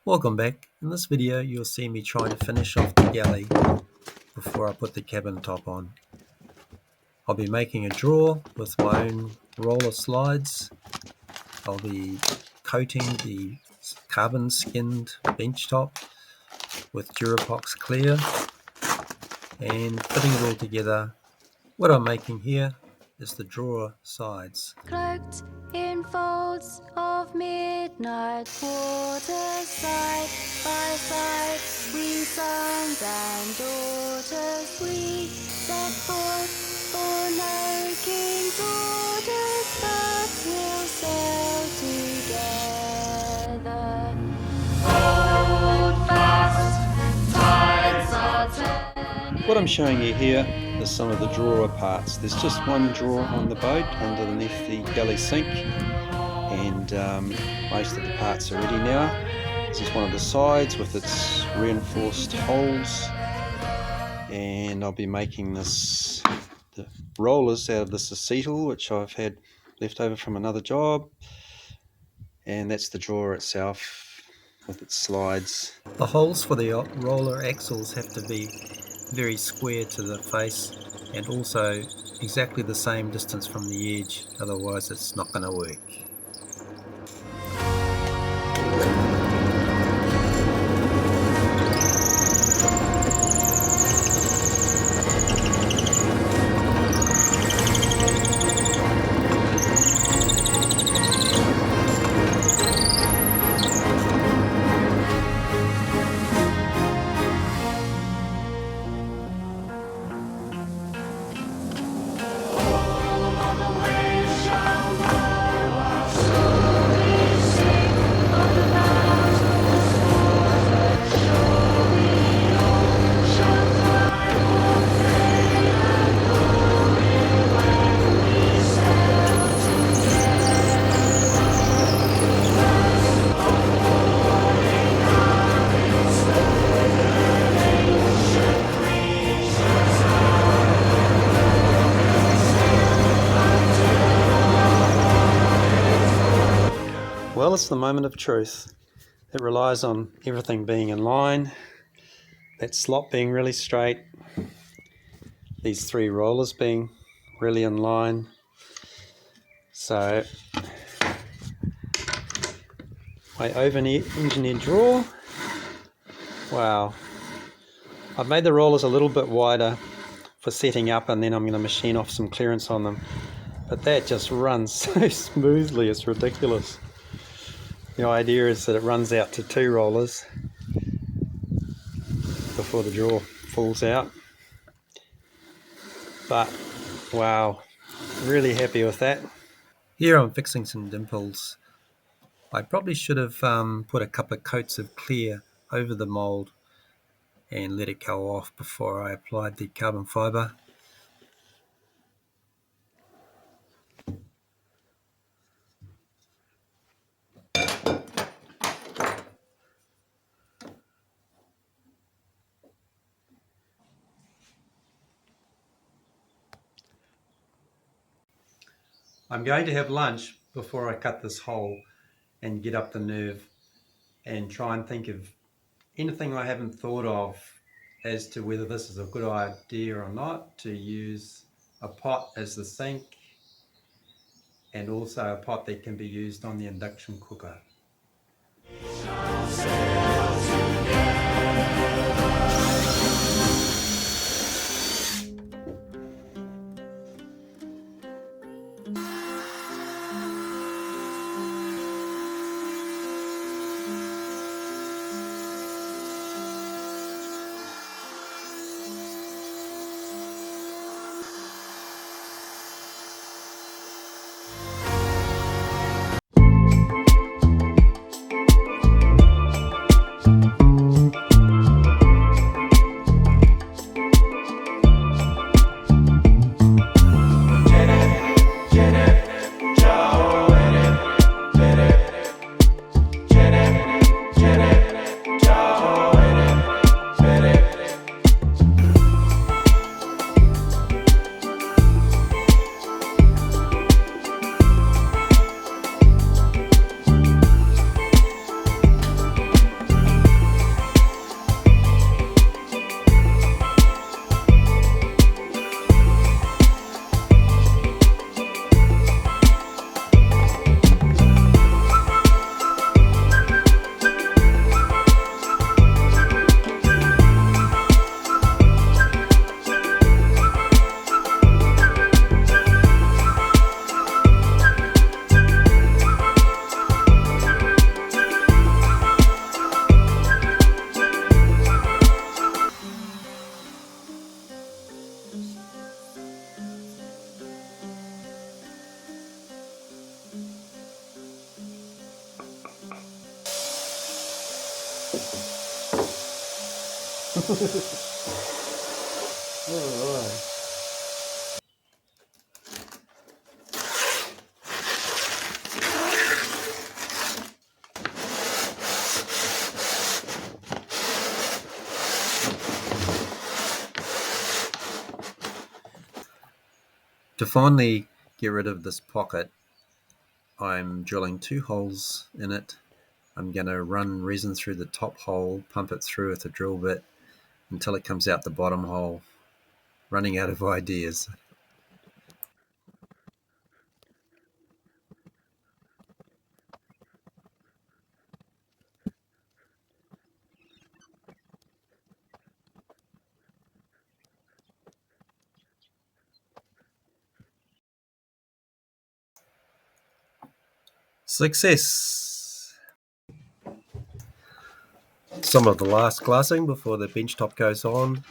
Welcome back. In this video you'll see me trying to finish off the galley before I put the cabin top on. I'll be making a drawer with my own roller slides. I'll be coating the carbon skinned benchtop with Durepox clear and fitting it all together. What I'm making here is the drawer sides. Cloaked in folds of midnight water, side by side, we sons and daughters, we set forth for no king's orders, but we'll sail together. Hold fast, tides are turning. What I'm showing you here is some of the drawer parts. There's just one drawer on the boat underneath the galley sink, and most of the parts are ready now. This is one of the sides with its reinforced holes, and I'll be making the rollers out of this acetal which I've had left over from another job, and that's the drawer itself with its slides. The holes for the roller axles have to be very square to the face and also exactly the same distance from the edge, otherwise it's not going to work. Well, it's the moment of truth. It relies on everything being in line, that slot being really straight, these three rollers being really in line. So my over-engineered drawer, wow. I've made the rollers a little bit wider for setting up, and then I'm going to machine off some clearance on them. But that just runs so smoothly, it's ridiculous. The idea is that it runs out to two rollers before the drawer falls out. But wow, really happy with that. Here I'm fixing some dimples. I probably should have put a couple of coats of clear over the mould and let it go off before I applied the carbon fibre. I'm going to have lunch before I cut this hole and get up the nerve and try and think of anything I haven't thought of as to whether this is a good idea or not, to use a pot as the sink and also a pot that can be used on the induction cooker. Alright. To finally get rid of this pocket, I'm drilling 2 holes in it. I'm going to run resin through the top hole, pump it through with a drill bit until it comes out the bottom hole. Running out of ideas. Success! Some of the last glassing before the benchtop goes on.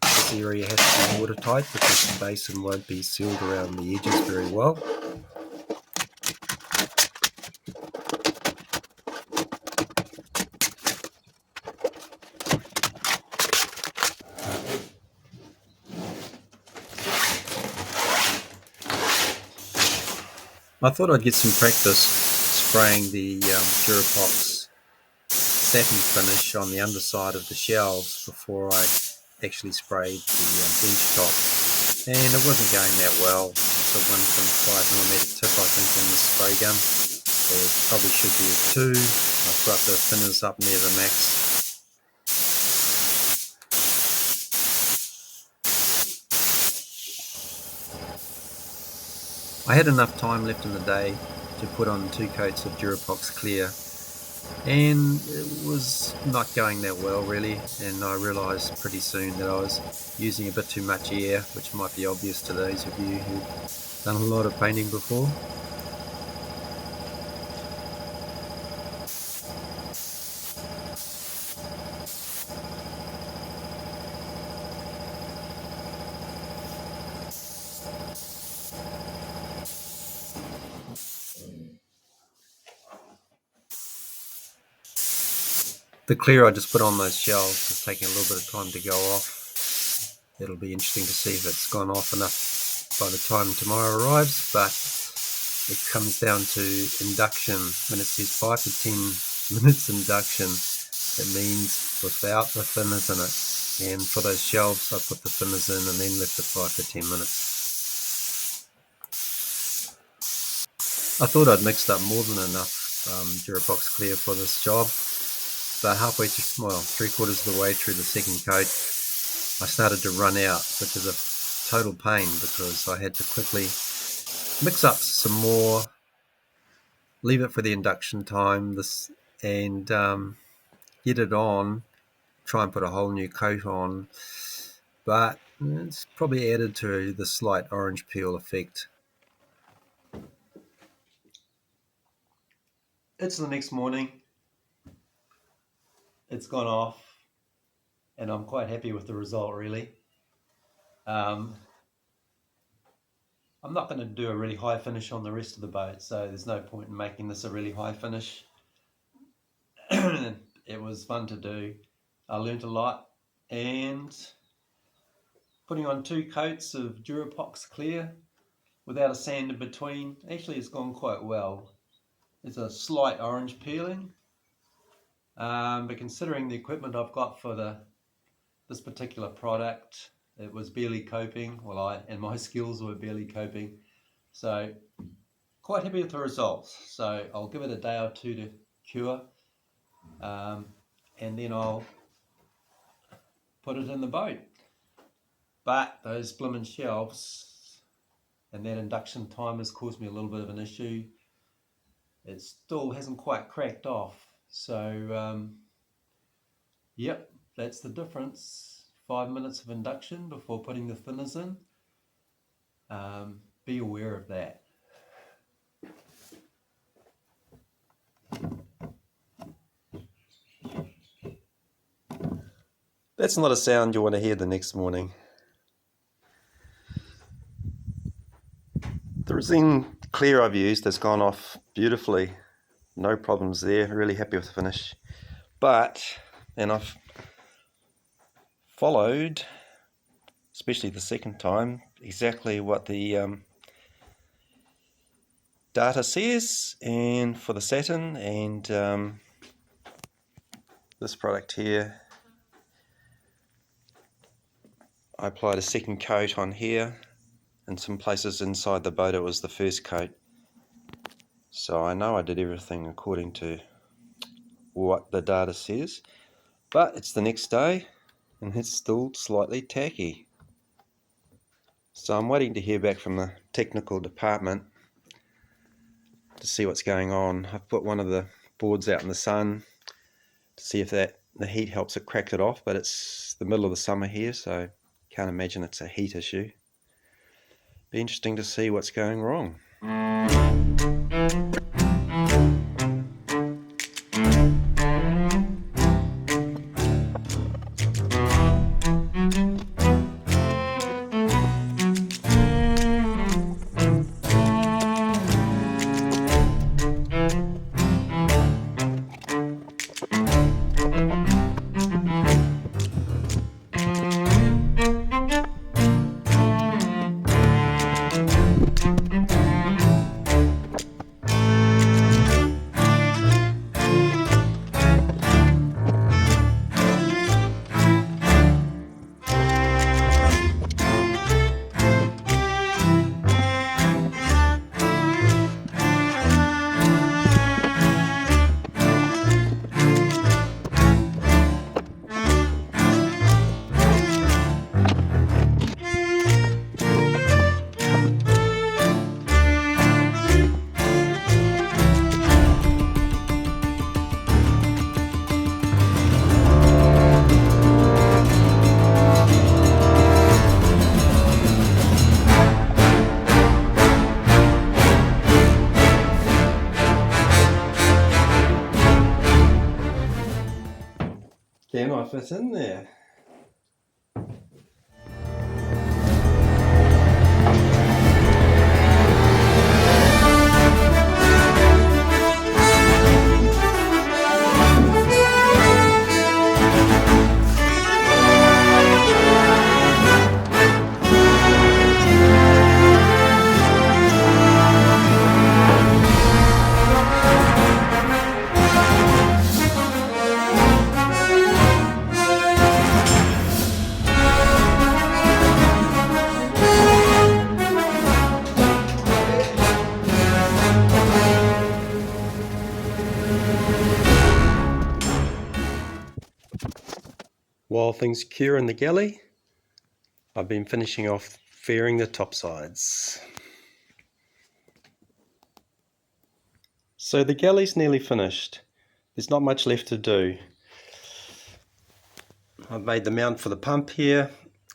This area has to be watertight because the basin won't be sealed around the edges very well. I thought I'd get some practice spraying the Durepox satin finish on the underside of the shelves before I actually sprayed the benchtop, and it wasn't going that well. It's a 1.5mm tip, I think, in the spray gun. It probably should be a 2. I've got the thinners up near the max. I had enough time left in the day to put on 2 coats of Durepox Clear, and it was not going that well really, and I realised pretty soon that I was using a bit too much air, which might be obvious to those of you who've done a lot of painting before. The clear I just put on those shelves is taking a little bit of time to go off. It'll be interesting to see if it's gone off enough by the time tomorrow arrives, but it comes down to induction. When it says 5 to 10 minutes induction, it means without the thinners in it. And for those shelves, I put the thinners in and then left it 5 to 10 minutes. I thought I'd mixed up more than enough Durepox Clear for this job. But halfway through, well, 3/4 of the way through the second coat, I started to run out, which is a total pain because I had to quickly mix up some more, leave it for the induction time, and get it on, try and put a whole new coat on. But it's probably added to the slight orange peel effect. It's the next morning. It's gone off, and I'm quite happy with the result, really. I'm not going to do a really high finish on the rest of the boat, so there's no point in making this a really high finish. It was fun to do. I learnt a lot, and putting on 2 coats of Durepox Clear without a sand in between, actually it's gone quite well. There's a slight orange peeling, but considering the equipment I've got for this particular product, it was barely coping. Well, my skills were barely coping, so quite happy with the results. So I'll give it a day or 2 to cure, and then I'll put it in the boat. But those blimmin' shelves and that induction time has caused me a little bit of an issue. It still hasn't quite cracked off, so yep, that's the difference. 5 minutes of induction before putting the thinners in. Be aware of that. That's not a sound you want to hear the next morning. The Resene Clear I've used has gone off beautifully. No problems there, really happy with the finish. But, and I've followed, especially the second time, exactly what the data says, and for the satin, and this product here, I applied a second coat on here. In some places inside the boat it was the first coat. So I know I did everything according to what the data says, but it's the next day and it's still slightly tacky. So I'm waiting to hear back from the technical department to see what's going on. I've put one of the boards out in the sun to see if the heat helps it crack it off, but it's the middle of the summer here, so can't imagine it's a heat issue. Be interesting to see what's going wrong. Can I fit in there? While things cure in the galley, I've been finishing off fairing the topsides. So the galley's nearly finished. There's not much left to do. I've made the mount for the pump here.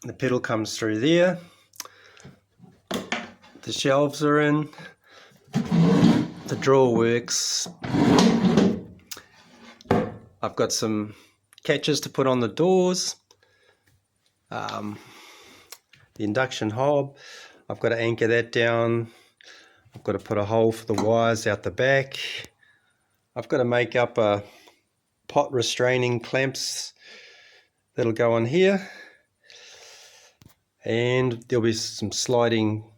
The pedal comes through there. The shelves are in. The drawer works. I've got some catches to put on the doors. The induction hob, I've got to anchor that down. I've got to put a hole for the wires out the back. I've got to make up a pot restraining clamps that'll go on here. And there'll be some sliding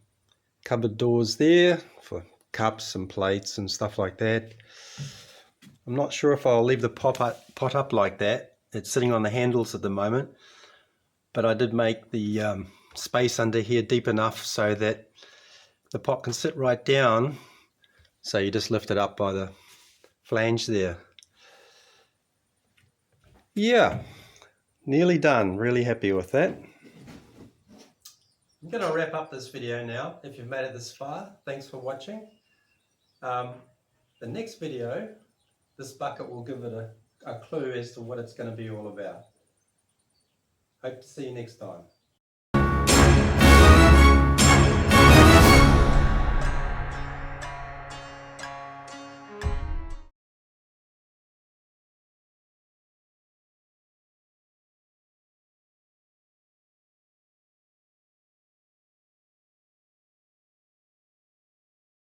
cupboard doors there for cups and plates and stuff like that. I'm not sure if I'll leave the pot up like that. It's sitting on the handles at the moment, but I did make the space under here deep enough so that the pot can sit right down, so you just lift it up by the flange there. Yeah, nearly done. Really happy with that. I'm going to wrap up this video now. If you've made it this far, thanks for watching. The next video, this bucket will give it a clue as to what it's going to be all about. Hope to see you next time.